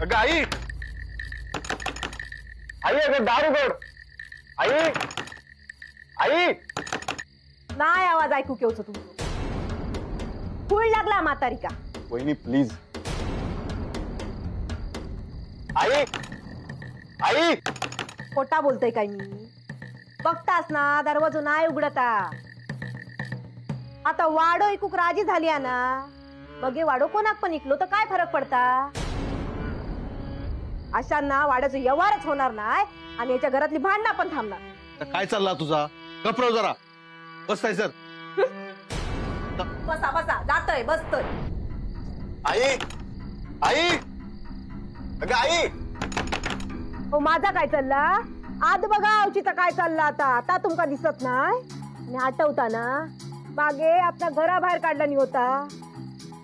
अगं आई, आई अगं दार उघड. आई, आई. नाही आवाज ऐकू केवचं तुमचं. फुल लागला म्हातारी का? वहिनी प्लीज. आई, आई. खोटा बोलतोय काय मी? बघतास ना दरवाजा नाही उघडता. आता वाडो ऐकूक राजी झाली आहे ना. बघे वाडो कोणाक पण इकलो तर काय फरक पडता? अशांना वाड्याचं व्यवहारच होणार नाही आणि याच्या घरातली भांडणं पण थांबणार. काय चालला तुझा? गप्राव जरा. बसताय सर. बसा बसा. जातोय बसतोय. आई, आई. अगं आई. हो माझा काय चालला? आज बघा अवचीचा काय चालला आता. आता तुमका दिसत नाही? आणि आठवता ना मागे आपल्या घराबाहेर काढला नाही होता.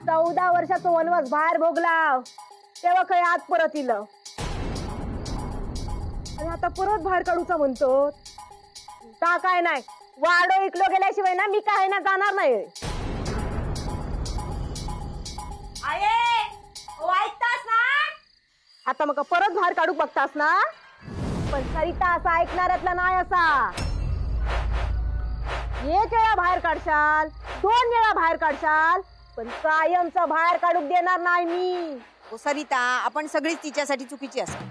14 वर्षाचा वनवास बाहेर भोगला. तेव्हा काही आज परत इल आणि आता परत बाहेर काढूचा म्हणतो. का काय नाही वाडो इकलो गेल्याशिवाय ना मी काय ना जाणार नाही. ऐकतास ना? आता मग परत बाहेर काढू बघतास ना. पण सरिता असा ऐकणाऱ्यातला नाही. असा एक वेळा बाहेर काढशाल, 2 वेळा बाहेर काढशाल, पण कायमचा बाहेर काढूक देणार नाही मी. ओ सरिता, आपण सगळीच तिच्यासाठी चुकीची असतो.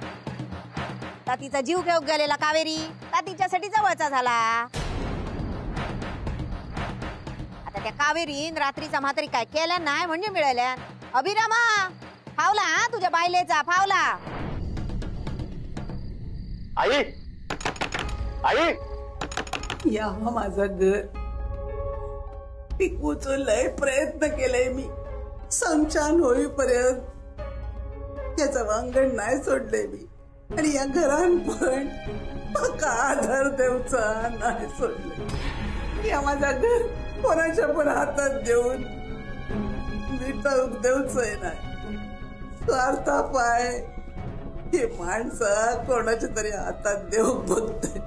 ता तिचा जीव घेऊन गेलेला कावेरी ता तिच्यासाठी जवळचा झाला. आता त्या कावेरीन रात्रीचा म्हातारी काय केल्या नाही म्हणजे मिळाल्या. अभिरामा फावला तुझ्या बायलेचा फावला. आई, आई. या माझं घर टिकवूचं लय प्रयत्न केलाय मी. समशान होईपर्यंत त्याचं वांगण नाही सोडले मी. आणि या घरान पण पक्का आधार देवचा नाही सोडले. या माझा घर कोणाच्या पण हातात देऊन मिटवून देऊचंय नाही. स्वार्था पाय हे माणसा कोणाच्या तरी हातात देऊ बघते.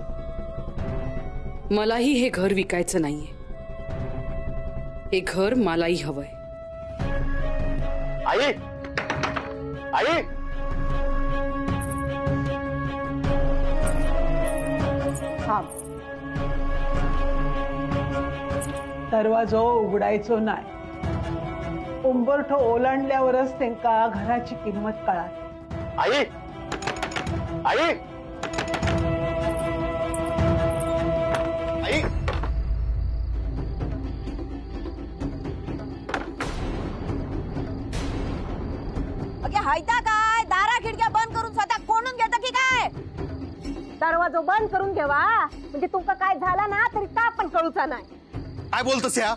मलाही हे घर विकायचं नाहीये. हे घर मलाही हवंय. आई, आई. दरवाजो उघडायचो नाही. उंबरठो ओलांडल्यावरच त्यांका घराची किंमत कळाली. आई, आई. आई. अगे हायता काय? दारा खिडक्या बंद करून स्वतः कोंडून घेता की काय? दरवाजा बंद करून ठेवा म्हणजे तुमका काय झाला ना तरी का पण कळूचा नाही. काय बोलतस या?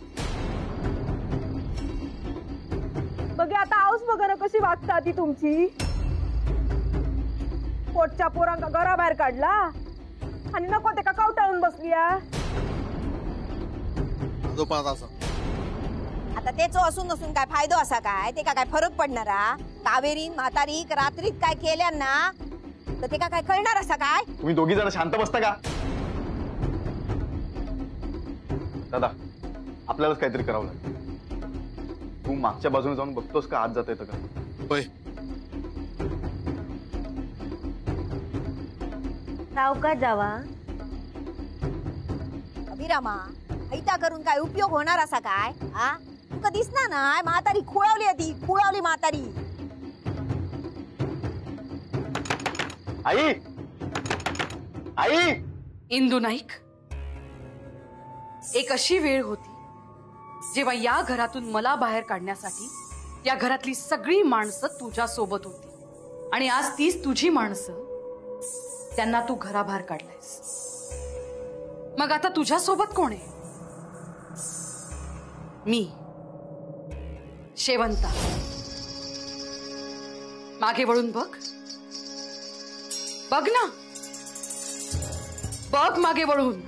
बघे आता आऊस बघा ना कशी वागता ती तुमची. पोटच्या पोरांका घराबाहेर काढला आणि नको ते का कवटाळून बसली. आता तेचो असून नसून काय फायदो असा काय? ते का काय फरक पडणारा? कावेरीन म्हातारी रात्रीत काय केल्या ना तर ते का काय कळणार असा काय? तुम्ही दोघी जण शांत बसता का? दादा आपल्यालाच काहीतरी करावं लागेल. तू मागच्या बाजूने जाऊन बघतोस का आत जाता येतं का? होय. सावकाश जावा. अभिरामा हैता करून काय उपयोग होणार असा काय? हा तुका दिसना ना म्हातारी खुळावली ती खुळावली म्हातारी. आई, आई. इंदू नाईक, एक अशी वेळ होती जेव्हा या घरातून मला बाहेर काढण्यासाठी या घरातली सगळी माणसं तुझ्या सोबत होती. आणि आज तीच तुझी माणसं त्यांना तू घराबाहेर काढलायस. मग आता तुझ्या सोबत कोण आहे? मी शेवंता. मागे वळून बघ. बघ ना. बघ मागे वळून.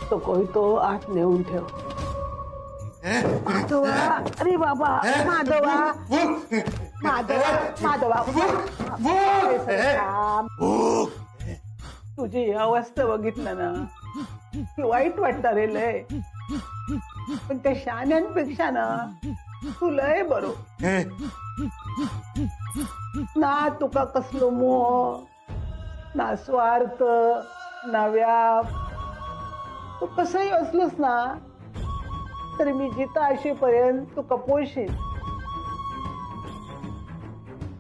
तो कोयतो आत नेऊन ठेव. माधवा, अरे बाबा, माधवा, माधवा, माधवा, थांब. तुझी ही अवस्था बघितलं ना की वाईट वाटतं रे लय, पण त्या शाण्यांपेक्षा ना तू लय बरो ना. तुका कसलो मोह ना स्वार्थ ना व्याप. तू कसंही असलोस ना तरी मी जिता अशीपर्यंत तू कपोळशील.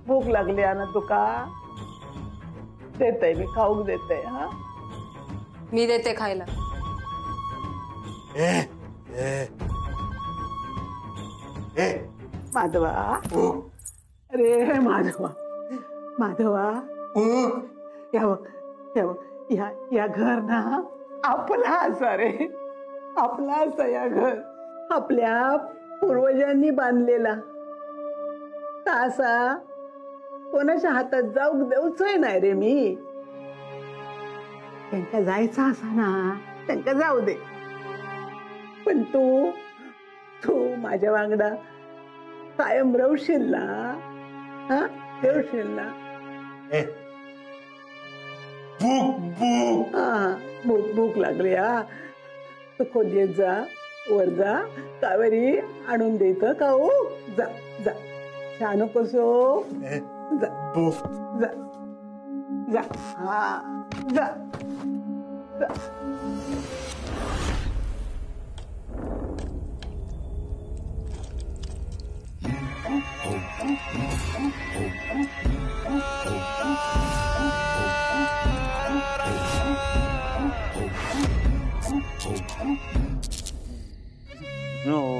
भूक लागली ना तुका, देते मी खाऊक देते. हा मी देते खायला. माधवा, अरे माधवा, माधवा, या बघ, या बघ, या घर ना आपला असा रे, आपला असा या घर. आपल्या पूर्वजांनी बांधलेला. असा कोणाच्या हातात जाऊक देऊचंय नाही रे मी. त्यांका जायचं असा ना त्यांका जाऊ दे, पण तू माझ्या वांगडा कायम राहशील ना. हा राहशील ना. भूक भूक लागली. हा तू खोलीत जा, वर जा, कावेरी आणून देत का हो. जा जा, छान कसो. जा जा जा. हा जा जा.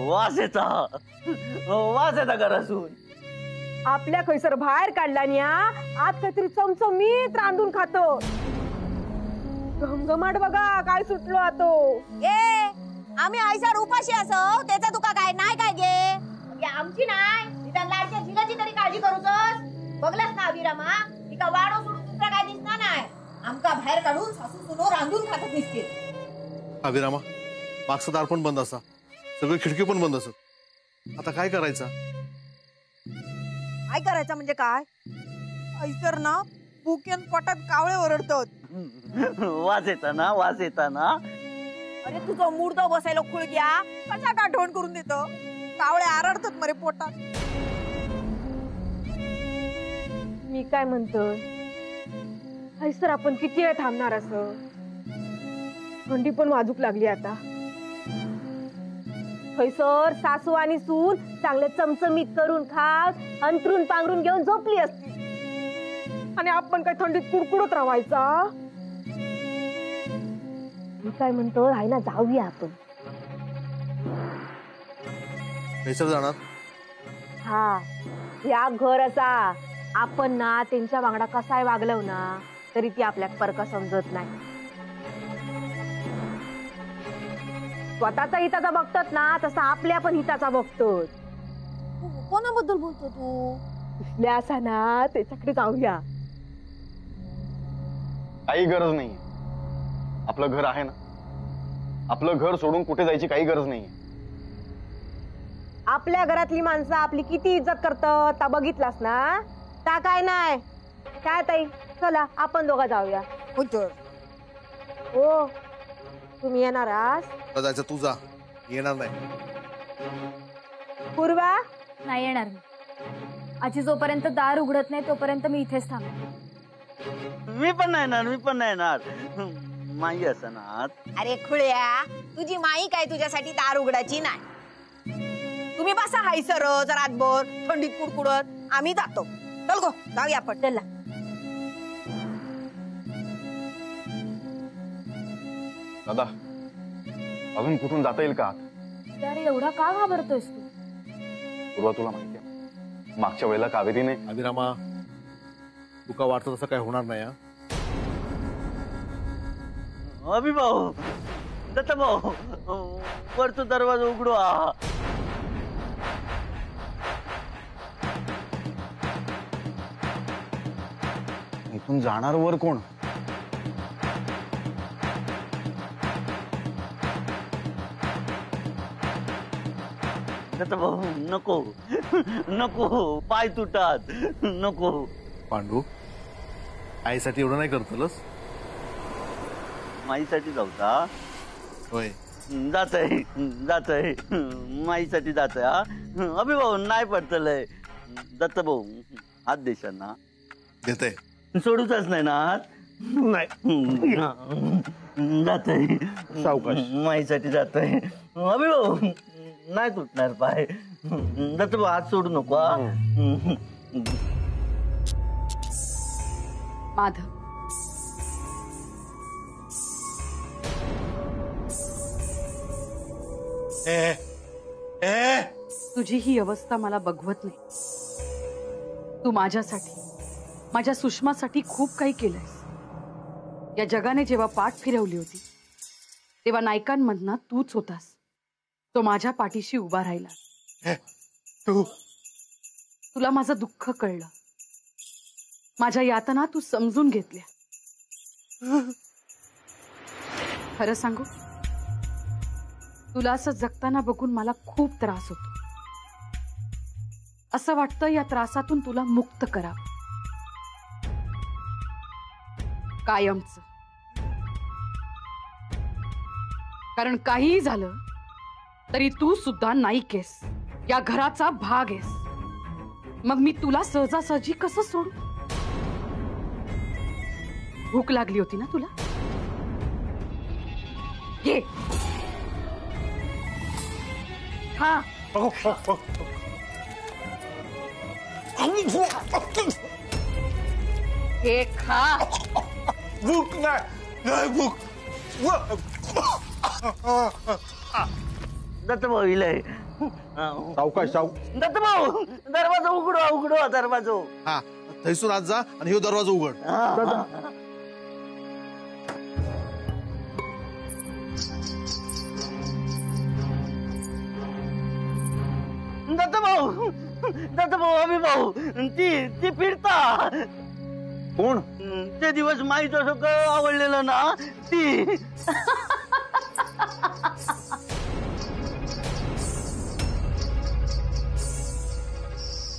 वास येता, वास येता घरासून. आपल्या खैसर बाहेर काढला न्या आत काहीतरी चमचमीत रांधून खातो. घमघमाट बघा काय सुटलो आतो. ए आम्ही आयसार उपाशी असो त्याचा तुका काय नाही काय गे. आमची नाही निदान लाडच्या झिलाची तरी काळजी करूचोस. बघलास ना अभिरामा, तिका वाडो सोडून दुसरा काय दिसणार नाही. आमका बाहेर काढून सासू सुनो रांधून खातच दिसतील. अभिरामा, मागचं दार पण बंद असा, सगळी खिडकी पण बंद असत. आता काय करायचं? काय करायचं म्हणजे काय? ऐसर ना भुकेन पोटात कावळे ओरडतात. वास येता ना, वास येता ना. अरे तुझं मुर्दा बसायला खुळग्या कशा आठवण करून देतो. कावळे आरडतात मरे पोटात. मी काय म्हणतोय, हैसर आपण किती वेळ थांबणार असं. थंडी पण वाजूक लागली आता. हैसर सासू आणि सून चांगले चमचमीत करून खात अंतरून पांघरून घेऊन झोपली असती आणि आपण काय थंडीत कुडकुडत राहायचा. मी काय म्हणतो, आहे ना जाऊया आपण. हैसर जाणार? हा या घर असा आपण ना त्यांच्या वांगडा कसाय वागलव ना तरी ती आपल्याक परका समजत नाही. स्वतःचा हिताचा बघतात ना तसा आपल्या पण हिताचा बघतो. कोणाबद्दल बोलतो तू? दिसल्या असा ना त्याच्याकडे जाऊया. काही गरज नाहीये. आपलं घर आहे ना. आपलं घर सोडून कुठे जायची काही गरज नाहीये. आपल्या घरातली माणसं आपली किती इज्जत करतात ता बघितलास ना. ता काय नाही काय ताई, चला आपण दोघा जाऊया. हो तुम्ही येणार आहात? जायचं तू जा, येणार नाही. पूर्वा नाही येणार मी. आजी जोपर्यंत दार उघडत नाही तोपर्यंत मी इथेच थांबेन. मी पण नाही येणार, मी पण नाही येणार. माई असणार. अरे खुळ्या, तुझी माई काय तुझ्यासाठी दार उघडायची नाही. तुम्ही बसा हायसर जरा रातभर थंडीत कुडकुडत. आम्ही जातो. चल गो जाऊया आपण. चला. दादा, अजून कुठून जाता येईल का? अरे एवढा का घाबरतोयस तू? पूर्वा तुला माहिती आहे मागच्या वेळेला कावेरीने अभिरामा, तुका वाटतं तसं काय होणार नाही. अभि भाऊ, दत्ता भाऊ, वरचा दरवाजा उघडू. इथून जाणार वर कोण? दत्ता भाऊ नको नको, पाय तुटात, नको. पांडू आईसाठी एवढं नाही करतलस? माईसाठी जाऊता? होय. जात आहे माईसाठी जात आहे. हा अभि भाऊ नाही पडतलंय. दत्ता भाऊ हात देशांना देते. सोडूचच नाही ना हात. नाही जात आहे सावकाश. माईसाठी जात आहे. अभि भाऊ नाही तुटणार पाय. दत्ता भाऊ हात सोडू नको. हा माधव, तुझी ही अवस्था मला बघवत नाही. तू माझ्यासाठी, माझ्या सुषमासाठी खूप काही केलंयस. या जगाने जेव्हा पाठ फिरवली होती तेव्हा नायकांमधना तूच होतास. तो माझ्या पाठीशी उभा राहिला. तुला माझं दुःख कळलं, माझ्या यातना तू समजून घेतल्या. खरं सांगू, तुला असं जगताना बघून मला खूप त्रास होतो. असं वाटतं या त्रासातून तुला मुक्त करावं, कायमच. कारण काहीही झालं तरी तू सुद्धा नाईक आहेस, या घराचा भाग आहेस. मग मी तुला सहजासहजी कसं सोडू? भूक लागली होती ना तुला? घे खा. हे खा. भूक नाही भूक. दत्ता भाऊ इलय. सावकाश दत्ता भाऊ दरवाजा उघडवा दरवाजा. हा थैसून आज जा आणि हे दरवाजा उघड. दत्ता भाऊ अभि भाऊ ती फिरता. कोण? ते दिवस माईचं सगळं आवडलेलं ना ती.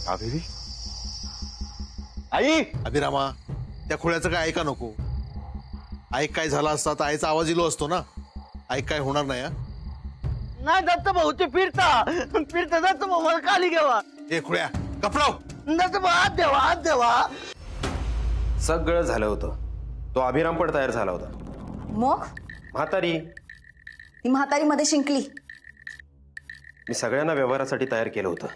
कावेरी? आई! अभिरामा, त्या खोळ्याचं काय ऐका नको. ऐक काय झाला असता तर आईचा आवाज इलो असतो ना. ऐक काय होणार नाही. नाही दत्ता भाऊ ते फिरता दत्ता भाऊ मला खाली घ्यावा. हे खोळ्या कपडाव. दत्ता भाऊ हात देवा. सगळं झालं होतं. तो अभिराम पण तयार झाला होता. मग म्हातारी, ती म्हातारी मध्ये शिंकली. मी सगळ्यांना व्यवहारासाठी तयार केलं होतं.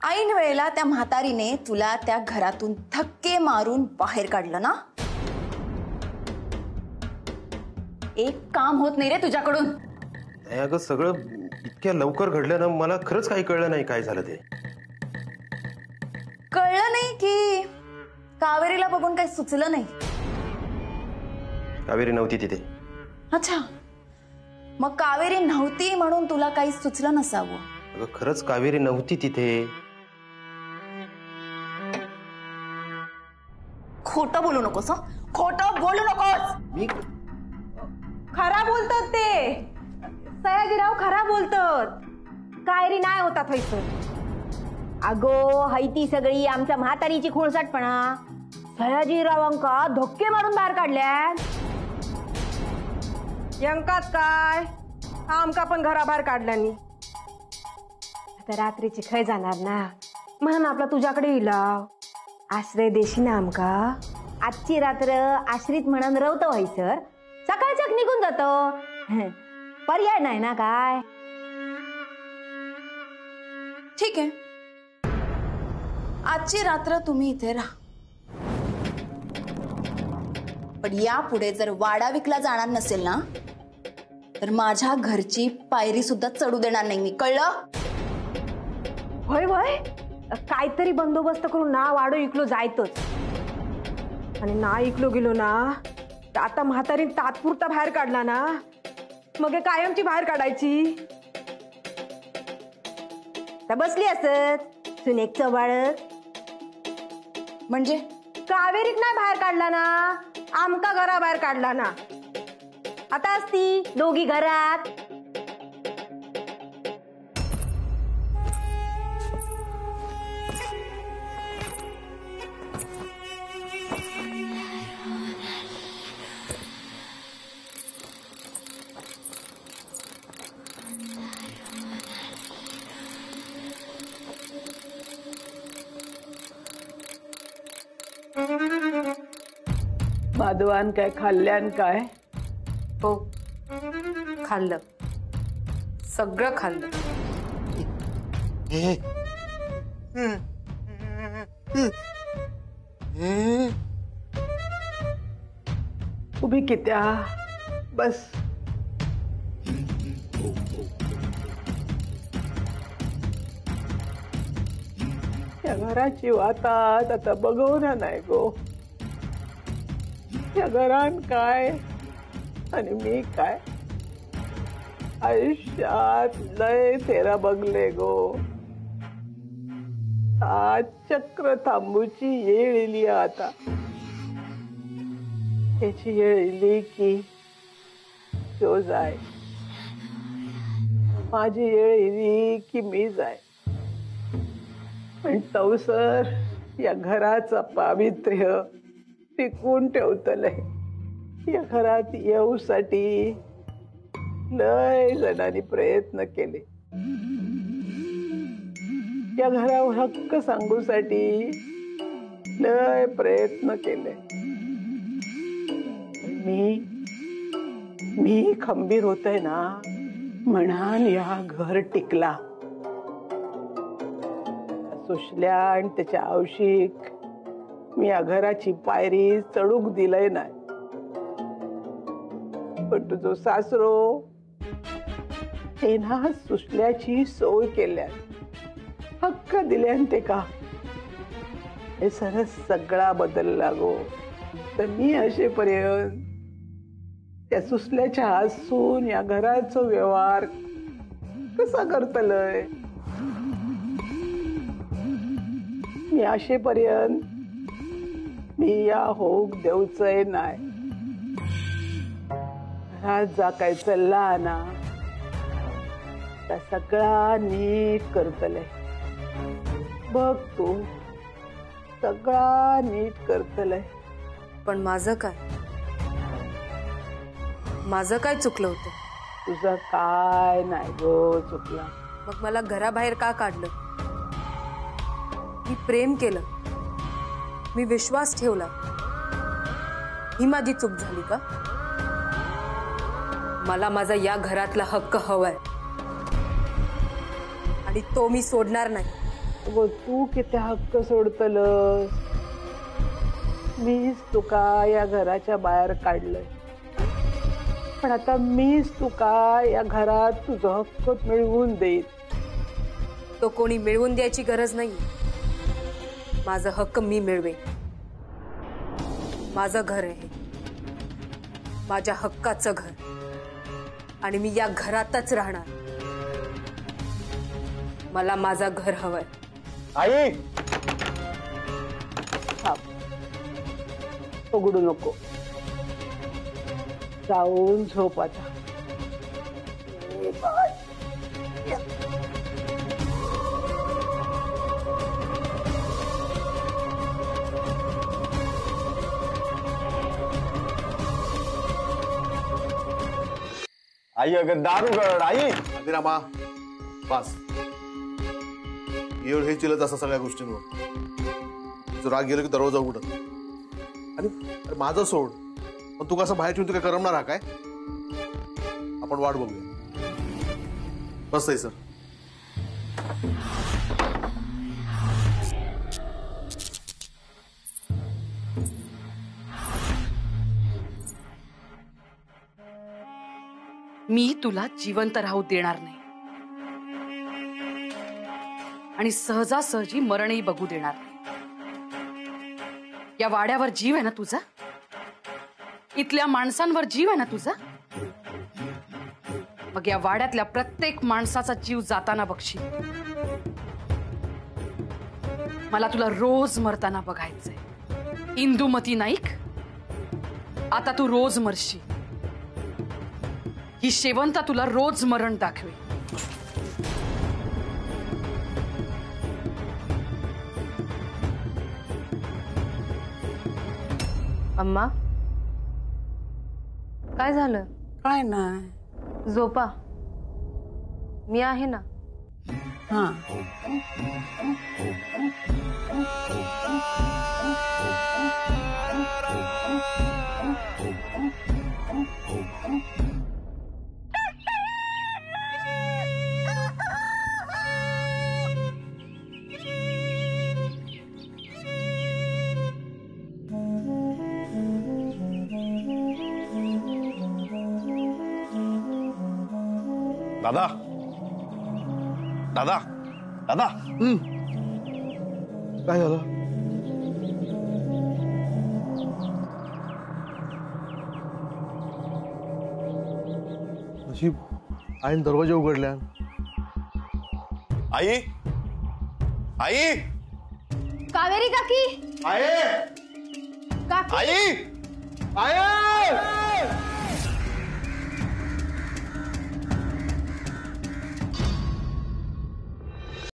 ऐन वेळेला त्या म्हातारीने तुला त्या घरातून धक्के मारून बाहेर काढलं ना. एक काम होत नाही रे तुझ्याकडून. अगं सगळं इतक्या लवकर घडलं ना, मला खरंच काही कळलं नाही काय झालं ते. कळलं नाही की कावेरीला बघून काही सुचलं नाही? कावेरी नव्हती तिथे. अच्छा, मग कावेरी नव्हती म्हणून तुला काही सुचलं नसावं. अगं खरंच कावेरी नव्हती तिथे. खोटं बोलू नकोस. खोटं बोलू नकोस. मी खरा बोलतात ते. सयाजीराव खरा बोलतात. कायरी नाही होता थैसर. अगो हाय ती सगळी आमच्या म्हातारीची खोळसाटपणा. सयाजीरावांका धक्के मारून बाहेर काढल्या. यंकात काय आमका पण घराबाहेर काढल्यानी. आता रात्रीची खय जाणार ना, म्हणून आपला तुझ्याकडे इलाव. आश्रय देशी ना आमका. आजची रात्र आश्रित म्हणून रवतं व्हायसर, सकाळच्याक निघून जातो. पर्याय नाही ना काय. ठीक आहे, आजची रात्र तुम्ही इथे राहा. पण यापुढे जर वाडा विकला जाणार नसेल ना, तर माझ्या घरची पायरी सुद्धा चढू देणार नाही मी. कळलं? होय होय, काहीतरी बंदोबस्त करून ना वाडो इकलो जायतच. आणि ना इकलो गेलो ना, तर आता म्हातारी तात्पुरता बाहेर काढला ना, मग हे कायमची बाहेर काढायची. तर बसली असत सुनेक चव्हाळत. म्हणजे कावेरीत नाही बाहेर काढला ना, आमका घराबाहेर काढला ना. आता असती दोघी घरात. माधवान काय खाल्ल्यान काय? हो, खाल्लं, सगळं खाल्लं. उभी कित्या बस. या घराची वातात आता बघवना नाही गो. या घरान काय आणि मी काय. आयुष्यात लय फेरा बघले गो. आज चक्र थांबूची येळ इली आता. त्याची येळ इली की तो जाय. माझी येळ इली की मी जाय. पण तवसर या घराचं पावित्र्य टिकून ठेवतलंय. या घरात येऊसाठी लय जणांनी प्रयत्न केले. या घरावर हक्क सांगूसाठी लय प्रयत्न केले. मी खंबीर होतय ना म्हणान या घर टिकला. सुशल्या आणि त्याच्या औशिक मी या घराची पायरी चढूक दिलंय नाही. पण तुझो सासरो ते ना सुशल्याची सोय केल्या, हक्क दिल्यान ते का हे सरस सगळा बदलला गो. तर मी असेपर्यंत त्या सुसल्याच्या हसून या घराचा व्यवहार कसा करतलय. मी असेपर्यंत मी या होक देऊचंय नाही. घरात जा काय चालला ना त्या सगळा नीट करतलय. बघ तू सगळा नीट करतलय. पण माझं काय चुकलं होतं? तुझं काय नाही गो चुकला. मग मला घराबाहेर का काढलं? मी प्रेम केलं, मी विश्वास ठेवला, ही माझी चूक झाली का? मला माझा या घरातला हक्क हवाय आणि तो मी सोडणार नाही. अगो तू किती हक्क सोडतलस. मीच तुका या घराच्या बाहेर काढलंय. पण आता मीच तुका या घरात तुझा हक्क मिळवून देईन. तो कोणी मिळवून द्यायची गरज नाही. माझा हक्क मी मिळवेन. माझं घर आहे, माझ्या हक्काचं घर, आणि मी या घरातच राहणार. मला माझं घर हवंय. आई उघडू नको. जाऊन झोप आता. आई अगं दार उघड. आई अभिरामा बस. येळ हे चिलत असं सगळ्या गोष्टींवर. जर राग गेलो की दरवाजा उघडत. आणि अरे माझं सोड, पण तू कसं बाहेर ठेवून काय करमणार हा काय? आपण वाट बघूया. बस सर. मी तुला जिवंत राहू देणार नाही आणि सहजासहजी मरणही बघू देणार नाही. या वाड्यावर जीव आहे ना तुझा? इथल्या माणसांवर जीव आहे ना तुझा? मग या वाड्यातल्या प्रत्येक माणसाचा जीव जाताना बघशील. मला तुला रोज मरताना बघायचंय. इंदुमती नाईक, आता तू रोज मरशील. ही शेवंता तुला रोज मरण दाखवे. अम्मा, काय झालं? काय नाही. झोपा, मी आहे ना. हा दादा दादा दादा काय झालं? नशीब आईने दरवाजा उघडल्या. आई आई कावेरी काकी आई काकी आई आई